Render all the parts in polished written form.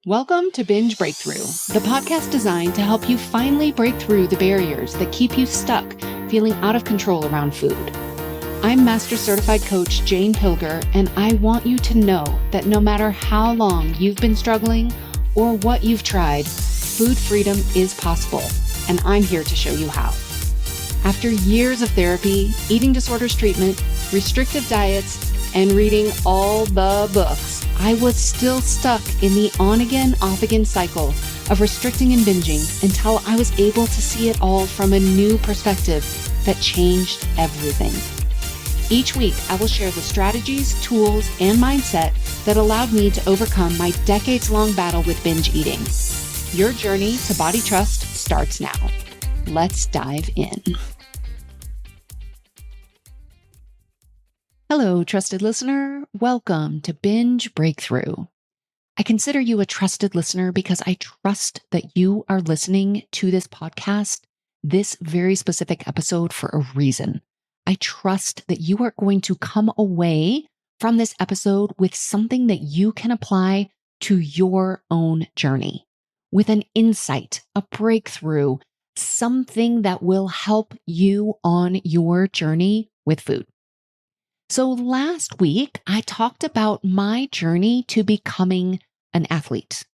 Welcome to Binge Breakthrough, the podcast designed to help you finally break through the barriers that keep you stuck feeling out of control around food. I'm Master Certified Coach Jane Pilger, and I want you to know that no matter how long you've been struggling or what you've tried, food freedom is possible, and I'm here to show you how. After years of therapy, eating disorders treatment, restrictive diets, and reading all the books, I was still stuck in the on-again, off-again cycle of restricting and binging until I was able to see it all from a new perspective that changed everything. Each week, I will share the strategies, tools, and mindset that allowed me to overcome my decades-long battle with binge eating. Your journey to body trust starts now. Let's dive in. Hello, trusted listener. Welcome to Binge Breakthrough. I consider you a trusted listener because I trust that you are listening to this podcast, this very specific episode, for a reason. I trust that you are going to come away from this episode with something that you can apply to your own journey, with an insight, a breakthrough, something that will help you on your journey with food. So last week, I talked about my journey to becoming an athlete.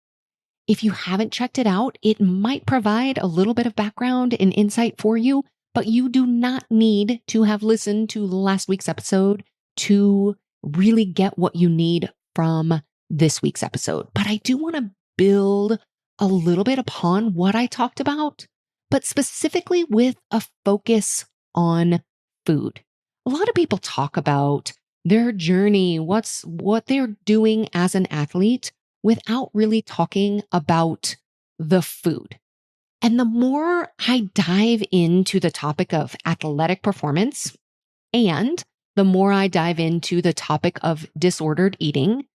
If you haven't checked it out, it might provide a little bit of background and insight for you, but you do not need to have listened to last week's episode to really get what you need from this week's episode. But I do want to build a little bit upon what I talked about, but specifically with a focus on food. A lot of people talk about their journey, what they're doing as an athlete, without really talking about the food. And the more I dive into the topic of athletic performance, and the more I dive into the topic of disordered eating,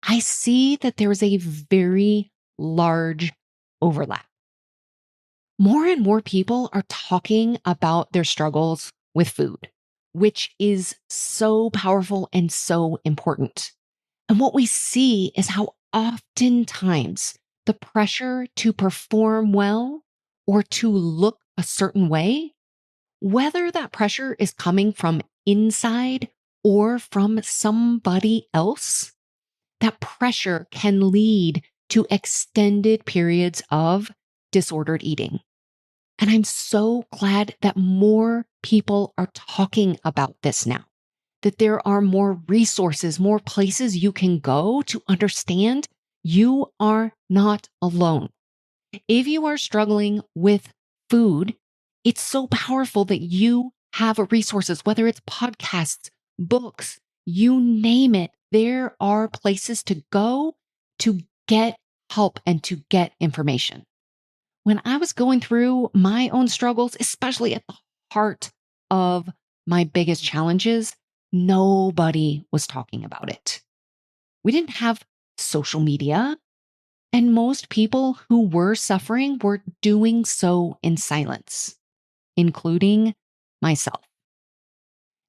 I see that there's a very large overlap. More and more people are talking about their struggles with food, which is so powerful and so important. And what we see is how oftentimes the pressure to perform well or to look a certain way, whether that pressure is coming from inside or from somebody else, that pressure can lead to extended periods of disordered eating. And I'm so glad that more people are talking about this now, that there are more resources, more places you can go to understand you are not alone. If you are struggling with food, it's so powerful that you have resources, whether it's podcasts, books, you name it. There are places to go to get help and to get information. When I was going through my own struggles, especially at the heart of my biggest challenges, nobody was talking about it. We didn't have social media, and most people who were suffering were doing so in silence, including myself.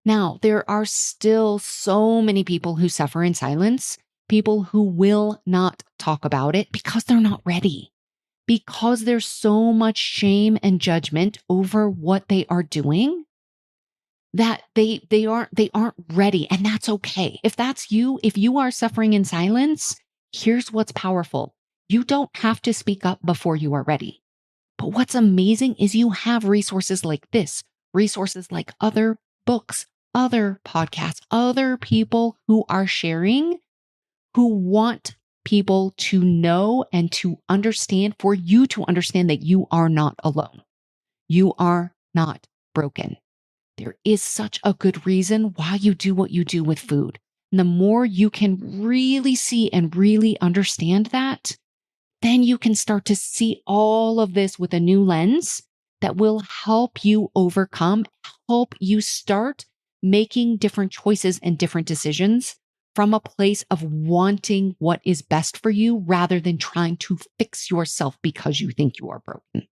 Now, there are still so many people who suffer in silence, people who will not talk about it because they're not ready. Because there's so much shame and judgment over what they are doing that they aren't ready. And that's okay. If that's you, if you are suffering in silence, here's what's powerful. You don't have to speak up before you are ready. But what's amazing is you have resources like this, resources like other books, other podcasts, other people who are sharing, who want people to know and to understand, for you to understand that you are not alone. You are not broken. There is such a good reason why you do what you do with food. And the more you can really see and really understand that, then you can start to see all of this with a new lens that will help you overcome, help you start making different choices and different decisions from a place of wanting what is best for you rather than trying to fix yourself because you think you are broken.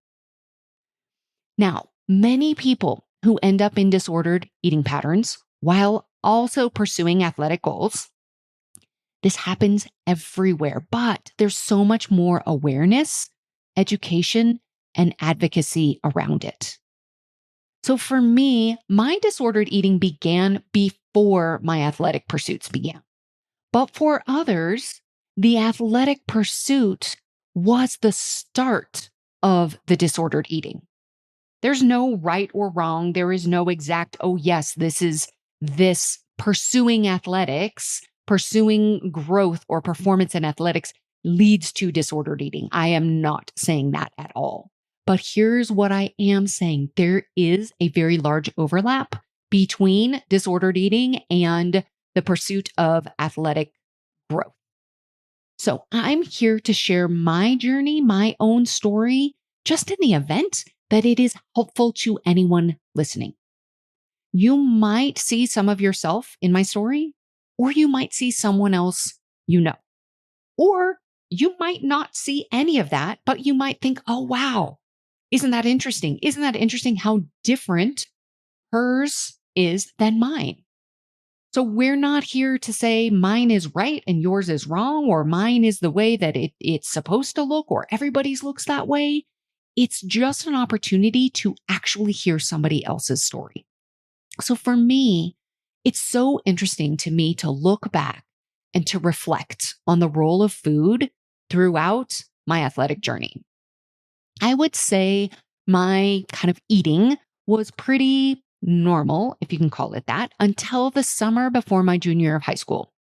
Now, many people who end up in disordered eating patterns while also pursuing athletic goals, This happens everywhere, but there's so much more awareness, education, and advocacy around it. So for me, my disordered eating began before my athletic pursuits began. But for others, the athletic pursuit was the start of the disordered eating. There's no right or wrong. There is no exact, oh, yes, this is this pursuing athletics, pursuing growth or performance in athletics leads to disordered eating. I am not saying that at all. But here's what I am saying. There is a very large overlap between disordered eating and the pursuit of athletic growth. So I'm here to share my journey, my own story, just in the event that it is helpful to anyone listening. You might see some of yourself in my story, or you might see someone else you know. Or you might not see any of that, but you might think, oh, wow, isn't that interesting? Isn't that interesting how different hers is than mine? So we're not here to say mine is right and yours is wrong, or mine is the way that it's supposed to look, or everybody's looks that way. It's just an opportunity to actually hear somebody else's story. So for me, it's so interesting to me to look back and to reflect on the role of food throughout my athletic journey. I would say my kind of eating was pretty normal, if you can call it that, until the summer before my junior year of high school,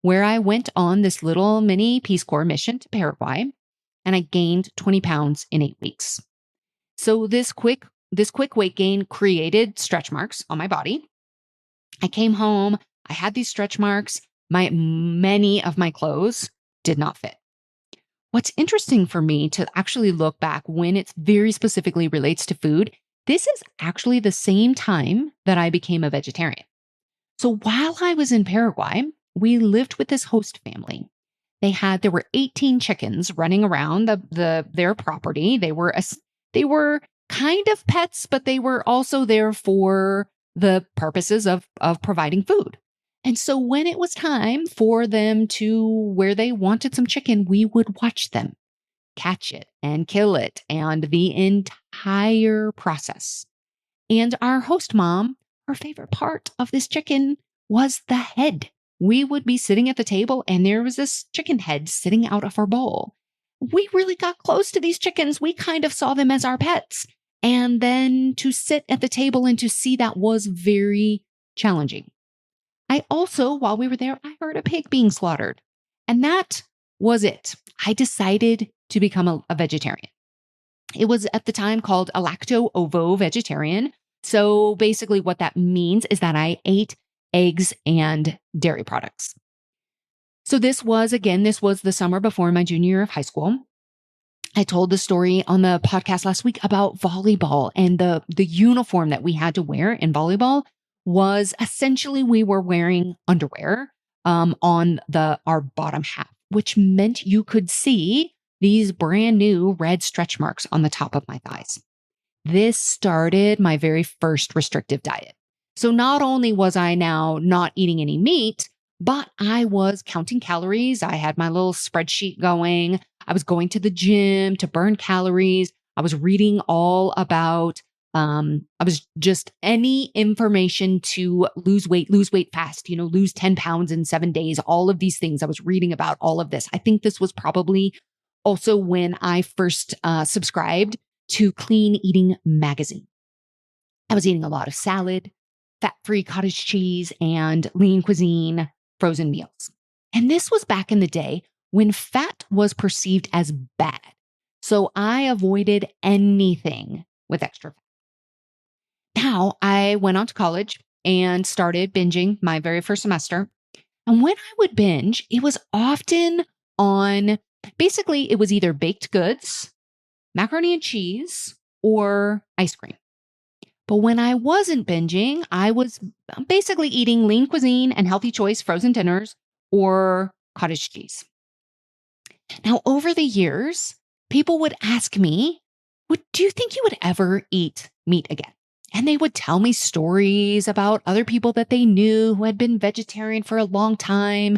where I went on this little mini Peace Corps mission to Paraguay, and I gained 20 pounds in 8 weeks. So this quick weight gain created stretch marks on my body. I came home, I had these stretch marks. Many of my clothes did not fit. What's interesting for me to actually look back when it very specifically relates to food, this is actually the same time that I became a vegetarian. So while I was in Paraguay, we lived with this host family. There were 18 chickens running around their property. They were kind of pets, but they were also there for the purposes of providing food. And so when it was time for them where they wanted some chicken, we would watch them catch it and kill it and the entire process. And our host mom, her favorite part of this chicken was the head. We would be sitting at the table and there was this chicken head sitting out of our bowl. We really got close to these chickens. We kind of saw them as our pets. And then to sit at the table and to see that was very challenging. I also, while we were there, I heard a pig being slaughtered. And that was it. I decided to become a vegetarian. It was at the time called a lacto-ovo vegetarian. So basically what that means is that I ate eggs and dairy products. So this was the summer before my junior year of high school. I told the story on the podcast last week about volleyball, and the uniform that we had to wear in volleyball was essentially we were wearing underwear on our bottom half, which meant you could see these brand new red stretch marks on the top of my thighs. This started my very first restrictive diet. So not only was I now not eating any meat, but I was counting calories. I had my little spreadsheet going. I was going to the gym to burn calories. I was reading all about, any information to lose weight fast, lose 10 pounds in 7 days, all of these things. I was reading about all of this. I think this was probably also when I first subscribed to Clean Eating magazine. I was eating a lot of salad, fat-free cottage cheese, and lean cuisine frozen meals. And this was back in the day when fat was perceived as bad. So I avoided anything with extra fat. Now I went on to college and started binging my very first semester. And when I would binge, it was often basically it was either baked goods, macaroni and cheese, or ice cream. But when I wasn't binging, I was basically eating lean cuisine and healthy choice frozen dinners or cottage cheese. Now, over the years, people would ask me, do you think you would ever eat meat again? And they would tell me stories about other people that they knew who had been vegetarian for a long time.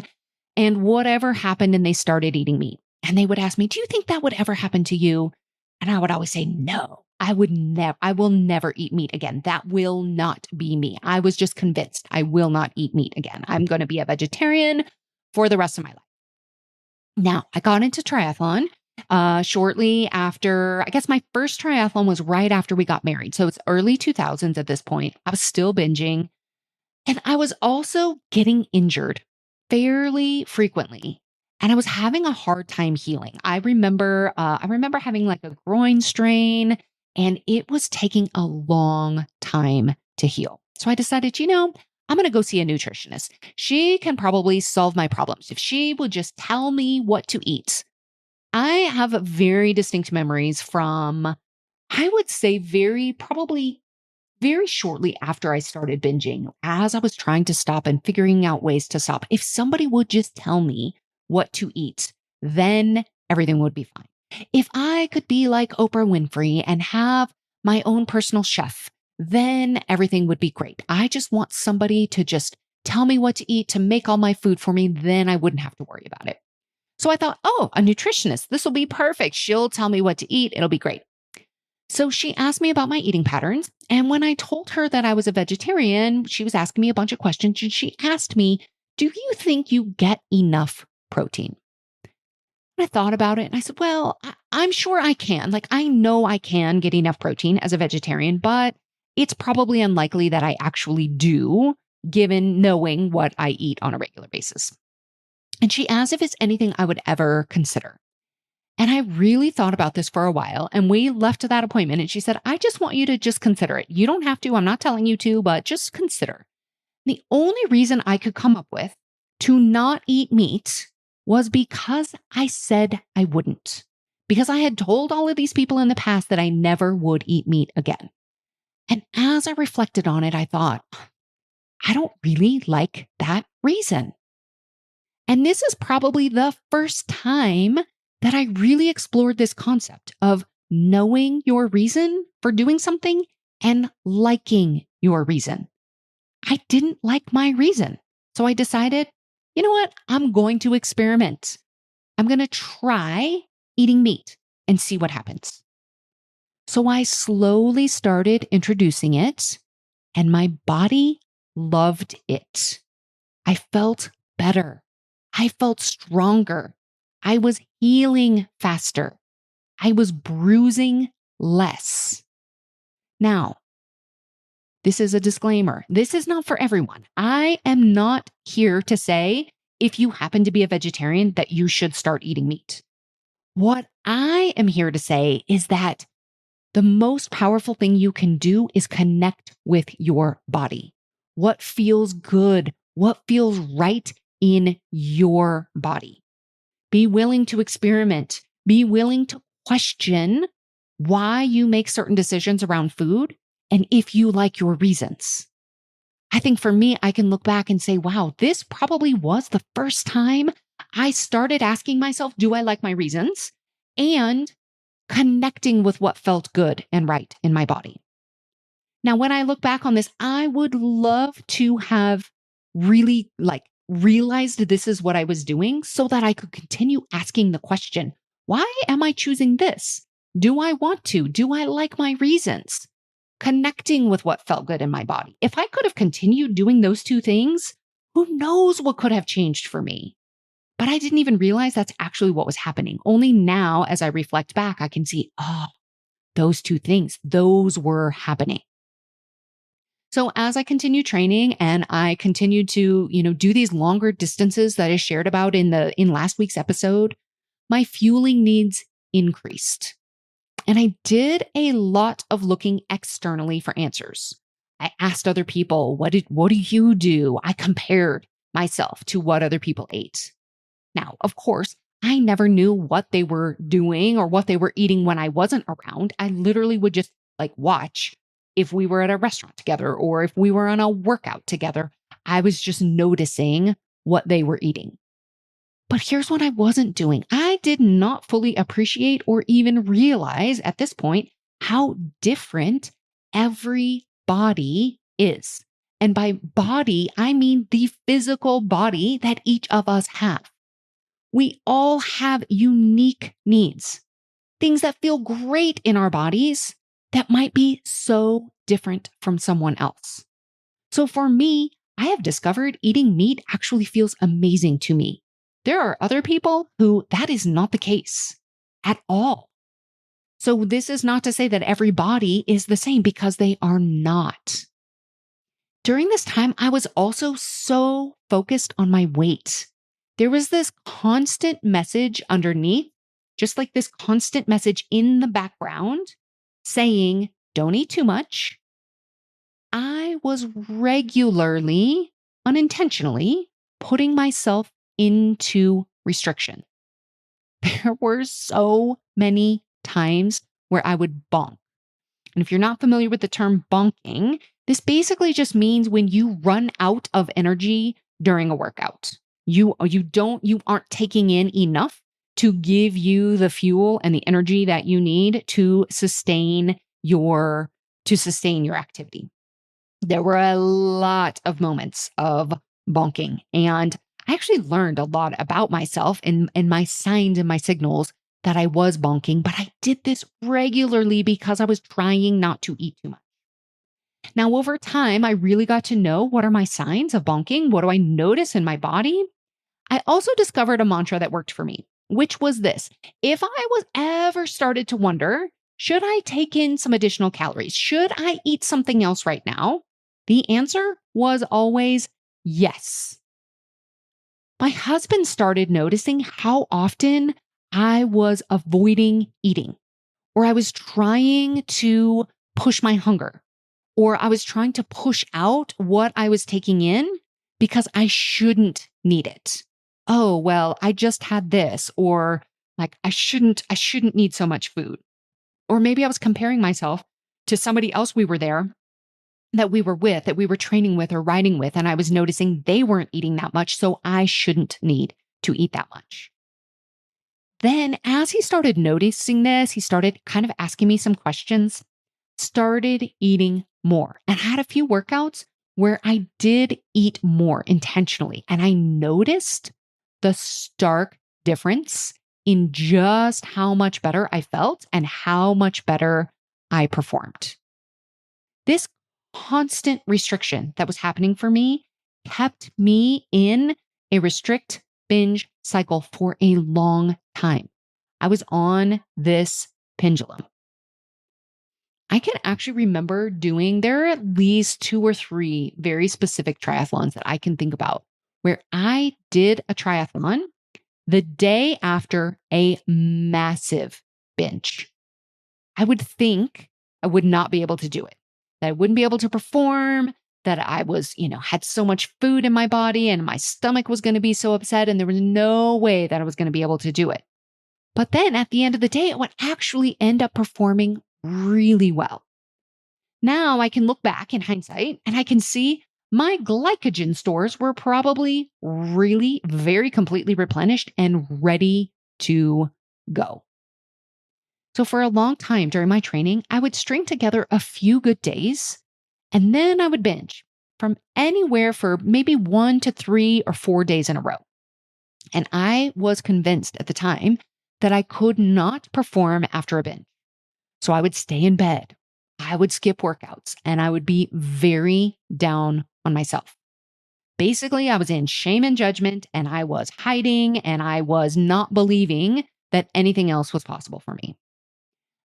and whatever happened and they started eating meat. And they would ask me, do you think that would ever happen to you? And I would always say, no, I will never eat meat again. That will not be me. I was just convinced I will not eat meat again. I'm going to be a vegetarian for the rest of my life. Now, I got into triathlon shortly after, I guess my first triathlon was right after we got married. So it's early 2000s at this point. I was still binging. And I was also getting injured fairly frequently. And I was having a hard time healing. I remember having like a groin strain, and it was taking a long time to heal. So I decided, I'm going to go see a nutritionist. She can probably solve my problems if she will just tell me what to eat. I have very distinct memories from, I would say, probably very shortly after I started binging, as I was trying to stop and figuring out ways to stop. If somebody would just tell me what to eat, then everything would be fine. If I could be like Oprah Winfrey and have my own personal chef, then everything would be great. I just want somebody to just tell me what to eat, to make all my food for me. Then I wouldn't have to worry about it. So I thought, oh, a nutritionist, this will be perfect. She'll tell me what to eat. It'll be great. So she asked me about my eating patterns. And when I told her that I was a vegetarian, she was asking me a bunch of questions. And she asked me, do you think you get enough protein? And I thought about it and I said, well, I'm sure I can. Like, I know I can get enough protein as a vegetarian, but it's probably unlikely that I actually do, given knowing what I eat on a regular basis. And she asked if it's anything I would ever consider. And I really thought about this for a while, and we left that appointment and she said, I just want you to just consider it. You don't have to, I'm not telling you to, but just consider. The only reason I could come up with to not eat meat was because I said I wouldn't, because I had told all of these people in the past that I never would eat meat again. And as I reflected on it, I thought, I don't really like that reason. And this is probably the first time that I really explored this concept of knowing your reason for doing something and liking your reason. I didn't like my reason. So I decided, you know what? I'm going to experiment. I'm going to try eating meat and see what happens. So I slowly started introducing it, and my body loved it. I felt better. I felt stronger. I was healing faster. I was bruising less. Now, this is a disclaimer. This is not for everyone. I am not here to say, if you happen to be a vegetarian, that you should start eating meat. What I am here to say is that the most powerful thing you can do is connect with your body. What feels good? What feels right in your body? Be willing to experiment. Be willing to question why you make certain decisions around food and if you like your reasons. I think for me, I can look back and say, wow, this probably was the first time I started asking myself, do I like my reasons? And connecting with what felt good and right in my body. Now, when I look back on this, I would love to have really realized this is what I was doing so that I could continue asking the question, why am I choosing this? Do I want to? Do I like my reasons? Connecting with what felt good in my body. If I could have continued doing those two things, who knows what could have changed for me? But I didn't even realize that's actually what was happening. Only now, as I reflect back, I can see, those two things, those were happening. So as I continued training and I continued to, do these longer distances that I shared about in last week's episode, my fueling needs increased. And I did a lot of looking externally for answers. I asked other people, what do you do? I compared myself to what other people ate. Now, of course, I never knew what they were doing or what they were eating when I wasn't around. I literally would just watch if we were at a restaurant together or if we were on a workout together. I was just noticing what they were eating. But here's what I wasn't doing. I did not fully appreciate or even realize at this point how different every body is. And by body, I mean the physical body that each of us have. We all have unique needs, things that feel great in our bodies that might be so different from someone else. So for me, I have discovered eating meat actually feels amazing to me. There are other people who that is not the case at all. So this is not to say that every body is the same, because they are not. During this time, I was also so focused on my weight. There was this constant message underneath, just like this constant message in the background saying, don't eat too much. I was regularly, unintentionally, putting myself into restriction. There were so many times where I would bonk. And if you're not familiar with the term bonking, this basically just means when you run out of energy during a workout. You aren't taking in enough to give you the fuel and the energy that you need to sustain your activity. There were a lot of moments of bonking, and I actually learned a lot about myself and my signs and my signals that I was bonking, but I did this regularly because I was trying not to eat too much. Now, over time, I really got to know, what are my signs of bonking? What do I notice in my body? I also discovered a mantra that worked for me, which was this: if I was ever started to wonder, should I take in some additional calories? Should I eat something else right now? The answer was always yes. My husband started noticing how often I was avoiding eating, or I was trying to push my hunger, or I was trying to push out what I was taking in because I shouldn't need it. Oh, well, I just had this, or like I shouldn't need so much food. Or maybe I was comparing myself to somebody else that we were training with or riding with, and I was noticing they weren't eating that much, so I shouldn't need to eat that much. Then, as he started noticing this, he started kind of asking me some questions, started eating more, and had a few workouts where I did eat more intentionally. And I noticed the stark difference in just how much better I felt and how much better I performed. This constant restriction that was happening for me kept me in a restrict binge cycle for a long time. I was on this pendulum. I can actually remember there are at least 2 or 3 very specific triathlons that I can think about where I did a triathlon the day after a massive binge. I would think I would not be able to do it, that I wouldn't be able to perform, that I was, had so much food in my body and my stomach was going to be so upset, and there was no way that I was going to be able to do it. But then at the end of the day, it would actually end up performing really well. Now I can look back in hindsight and I can see my glycogen stores were probably really very completely replenished and ready to go. So for a long time during my training, I would string together a few good days and then I would binge from anywhere for maybe 1 to 3 or 4 days in a row. And I was convinced at the time that I could not perform after a binge. So I would stay in bed, I would skip workouts, and I would be very down on myself. Basically, I was in shame and judgment, and I was hiding, and I was not believing that anything else was possible for me.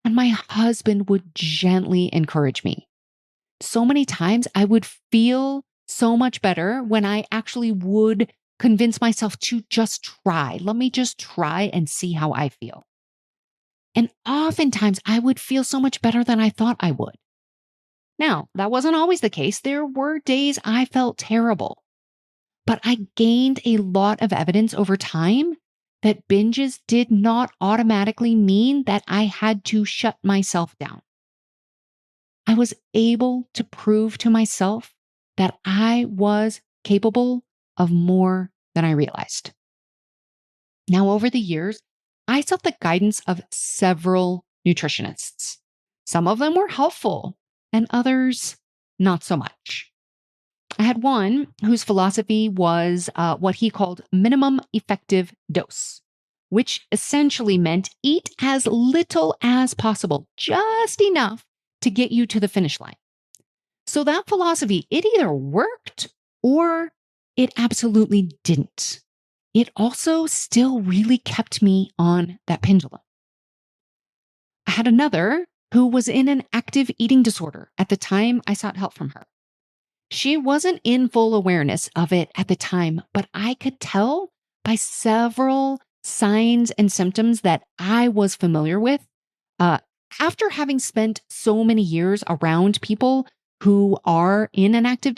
And my husband would gently encourage me. So many times I would feel so much better when I actually would convince myself to just try. Let me just try and see how I feel. And oftentimes I would feel so much better than I thought I would. Now, that wasn't always the case. There were days I felt terrible, but I gained a lot of evidence over time that binges did not automatically mean that I had to shut myself down. I was able to prove to myself that I was capable of more than I realized. Now, over the years, I sought the guidance of several nutritionists. Some of them were helpful and others not so much. I had one whose philosophy was what he called minimum effective dose, which essentially meant eat as little as possible, just enough to get you to the finish line. So that philosophy, it either worked or it absolutely didn't. It also still really kept me on that pendulum. I had another who was in an active eating disorder at the time I sought help from her. She wasn't in full awareness of it at the time, but I could tell by several signs and symptoms that I was familiar with. Uh, After having spent so many years around people who are in an active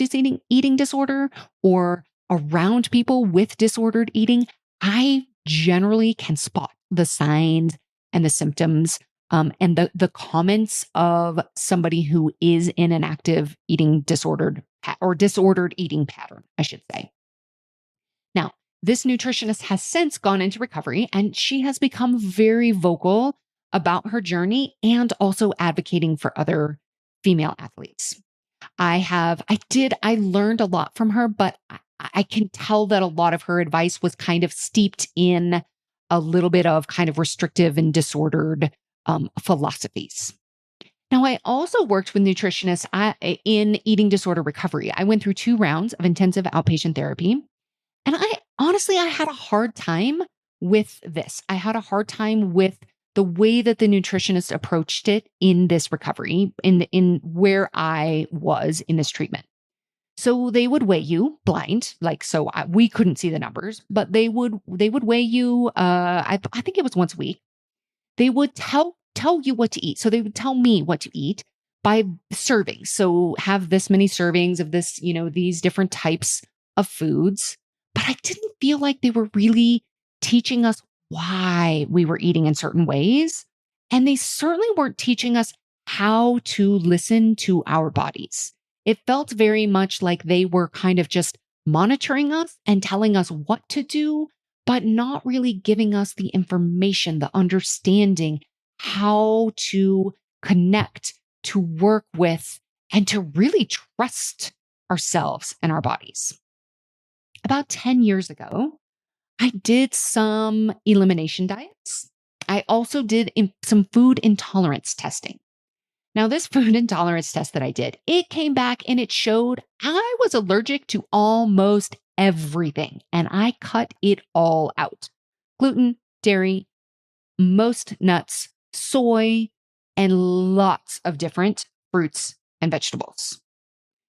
eating disorder or around people with disordered eating, I generally can spot the signs and the symptoms and the comments of somebody who is in an active eating disordered eating pattern, I should say. Now, this nutritionist has since gone into recovery and she has become very vocal about her journey and also advocating for other female athletes. I learned a lot from her, but I can tell that a lot of her advice was kind of steeped in a little bit of kind of restrictive and disordered philosophies. Now, I also worked with nutritionists in eating disorder recovery. I went through 2 rounds of intensive outpatient therapy. And I had a hard time with this. I had a hard time with the way that the nutritionist approached it in this recovery, in where I was in this treatment. So they would weigh you blind, we couldn't see the numbers, but they would weigh you. I think it was once a week. They would tell you what to eat. So they would tell me what to eat by servings. So have this many servings of this, these different types of foods. But I didn't feel like they were really teaching us why we were eating in certain ways. And they certainly weren't teaching us how to listen to our bodies. It felt very much like they were kind of just monitoring us and telling us what to do, but not really giving us the information, the understanding, how to connect, to work with, and to really trust ourselves and our bodies. About 10 years ago, I did some elimination diets. I also did some food intolerance testing. Now, this food intolerance test that I did, it came back and it showed I was allergic to almost everything, and I cut it all out. Gluten, dairy, most nuts, soy, and lots of different fruits and vegetables.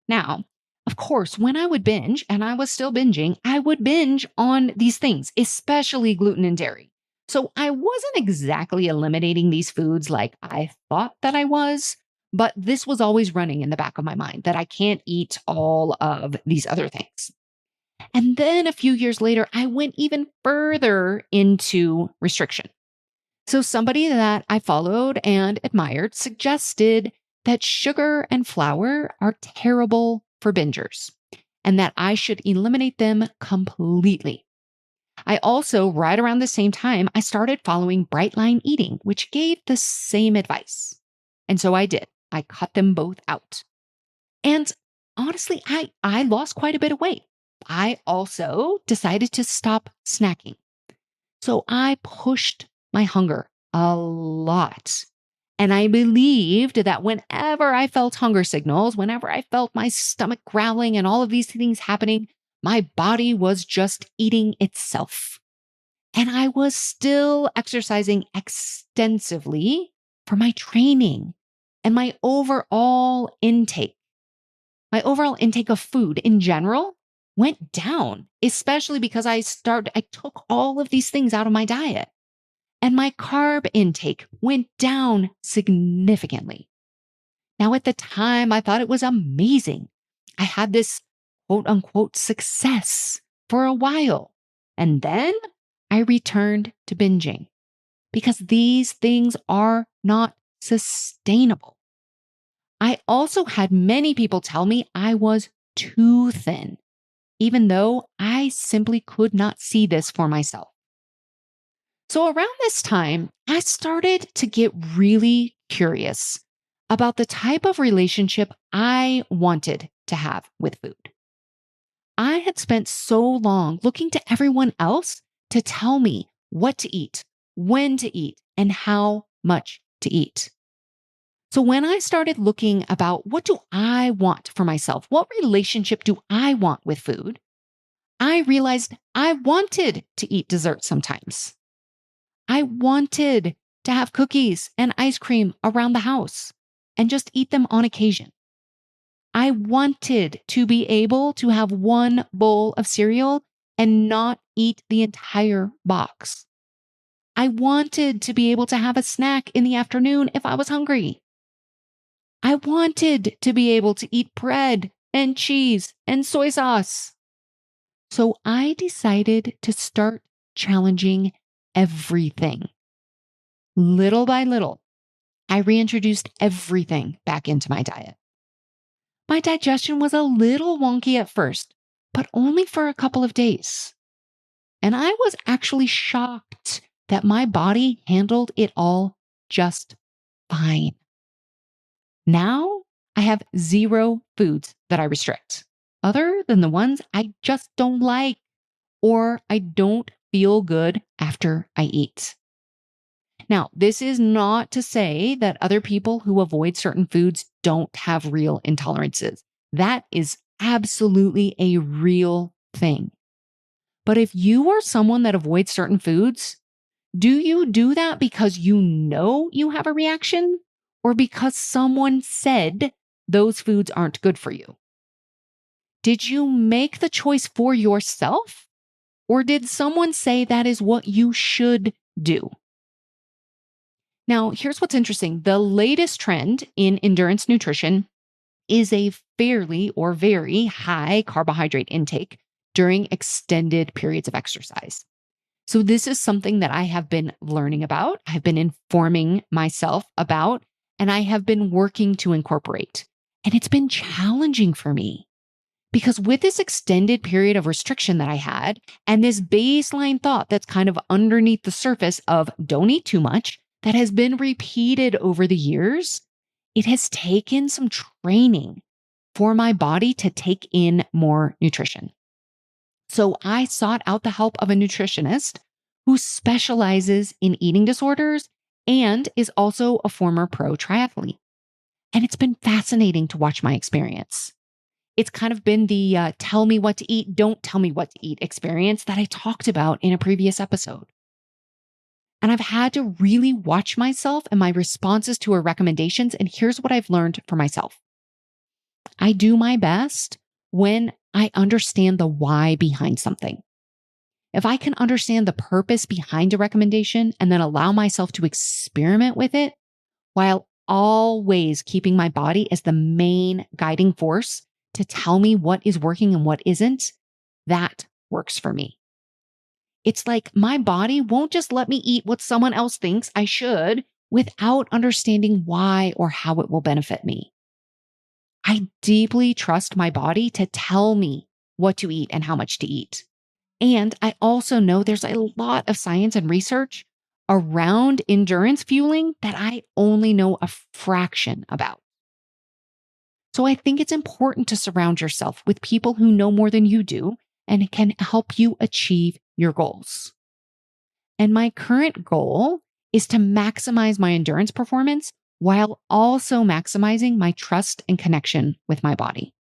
Now, of course, when I would binge, and I was still binging, I would binge on these things, especially gluten and dairy. So I wasn't exactly eliminating these foods like I thought that I was, but this was always running in the back of my mind that I can't eat all of these other things. And then a few years later, I went even further into restriction. So somebody that I followed and admired suggested that sugar and flour are terrible for bingers and that I should eliminate them completely. I also, right around the same time, I started following Bright Line Eating, which gave the same advice. And so I did. I cut them both out. And honestly, I lost quite a bit of weight. I also decided to stop snacking. So I pushed my hunger a lot. And I believed that whenever I felt hunger signals, whenever I felt my stomach growling and all of these things happening, my body was just eating itself. And I was still exercising extensively for my training and my overall intake. My overall intake of food in general went down, especially because I took all of these things out of my diet. And my carb intake went down significantly. Now, at the time, I thought it was amazing. I had this quote unquote success for a while. And then I returned to binging because these things are not sustainable. I also had many people tell me I was too thin, even though I simply could not see this for myself. So around this time, I started to get really curious about the type of relationship I wanted to have with food. I had spent so long looking to everyone else to tell me what to eat, when to eat, and how much to eat. So when I started looking about what do I want for myself? What relationship do I want with food? I realized I wanted to eat dessert sometimes. I wanted to have cookies and ice cream around the house and just eat them on occasion. I wanted to be able to have one bowl of cereal and not eat the entire box. I wanted to be able to have a snack in the afternoon if I was hungry. I wanted to be able to eat bread and cheese and soy sauce. So I decided to start challenging everything. Little by little, I reintroduced everything back into my diet. My digestion was a little wonky at first, but only for a couple of days. And I was actually shocked that my body handled it all just fine. Now I have 0 foods that I restrict, other than the ones I just don't like or I don't feel good after I eat. Now, this is not to say that other people who avoid certain foods don't have real intolerances. That is absolutely a real thing. But if you are someone that avoids certain foods, do you do that because you know you have a reaction or because someone said those foods aren't good for you? Did you make the choice for yourself or did someone say that is what you should do? Now, here's what's interesting. The latest trend in endurance nutrition is a fairly or very high carbohydrate intake during extended periods of exercise. So, this is something that I have been learning about, I've been informing myself about, and I have been working to incorporate. And it's been challenging for me because with this extended period of restriction that I had, and this baseline thought that's kind of underneath the surface of don't eat too much, that has been repeated over the years, it has taken some training for my body to take in more nutrition. So I sought out the help of a nutritionist who specializes in eating disorders and is also a former pro triathlete. And it's been fascinating to watch my experience. It's kind of been the tell me what to eat, don't tell me what to eat experience that I talked about in a previous episode. And I've had to really watch myself and my responses to her recommendations. And here's what I've learned for myself. I do my best when I understand the why behind something. If I can understand the purpose behind a recommendation and then allow myself to experiment with it while always keeping my body as the main guiding force to tell me what is working and what isn't, that works for me. It's like my body won't just let me eat what someone else thinks I should without understanding why or how it will benefit me. I deeply trust my body to tell me what to eat and how much to eat. And I also know there's a lot of science and research around endurance fueling that I only know a fraction about. So I think it's important to surround yourself with people who know more than you do and can help you achieve your goals. And my current goal is to maximize my endurance performance while also maximizing my trust and connection with my body.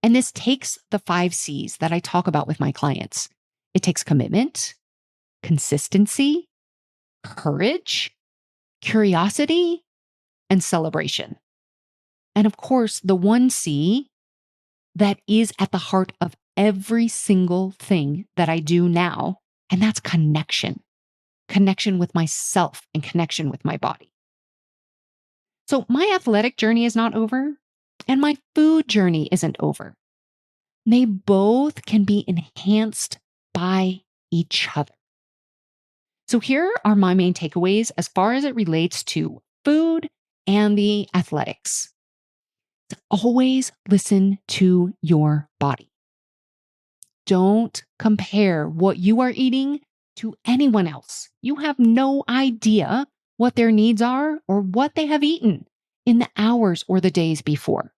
And this takes the 5 C's that I talk about with my clients. It takes commitment, consistency, courage, curiosity, and celebration. And of course, the 1 C that is at the heart of every single thing that I do now, and that's connection with myself and connection with my body. So my athletic journey is not over and my food journey isn't over. They both can be enhanced by each other. So here are my main takeaways as far as it relates to food and the athletics. Always listen to your body. Don't compare what you are eating to anyone else. You have no idea what their needs are or what they have eaten in the hours or the days before.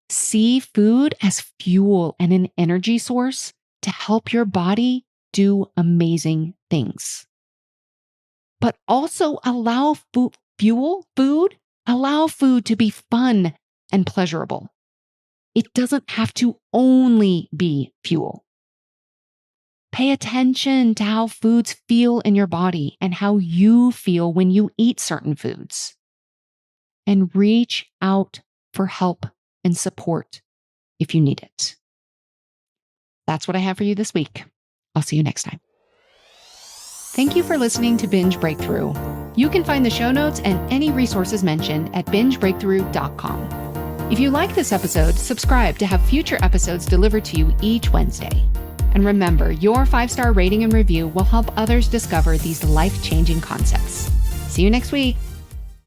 See food as fuel and an energy source to help your body do amazing things. But also allow food to be fun and pleasurable. It doesn't have to only be fuel. Pay attention to how foods feel in your body and how you feel when you eat certain foods. And reach out for help and support if you need it. That's what I have for you this week. I'll see you next time. Thank you for listening to Binge Breakthrough. You can find the show notes and any resources mentioned at bingebreakthrough.com. If you like this episode, subscribe to have future episodes delivered to you each Wednesday. And remember, your 5-star rating and review will help others discover these life-changing concepts. See you next week.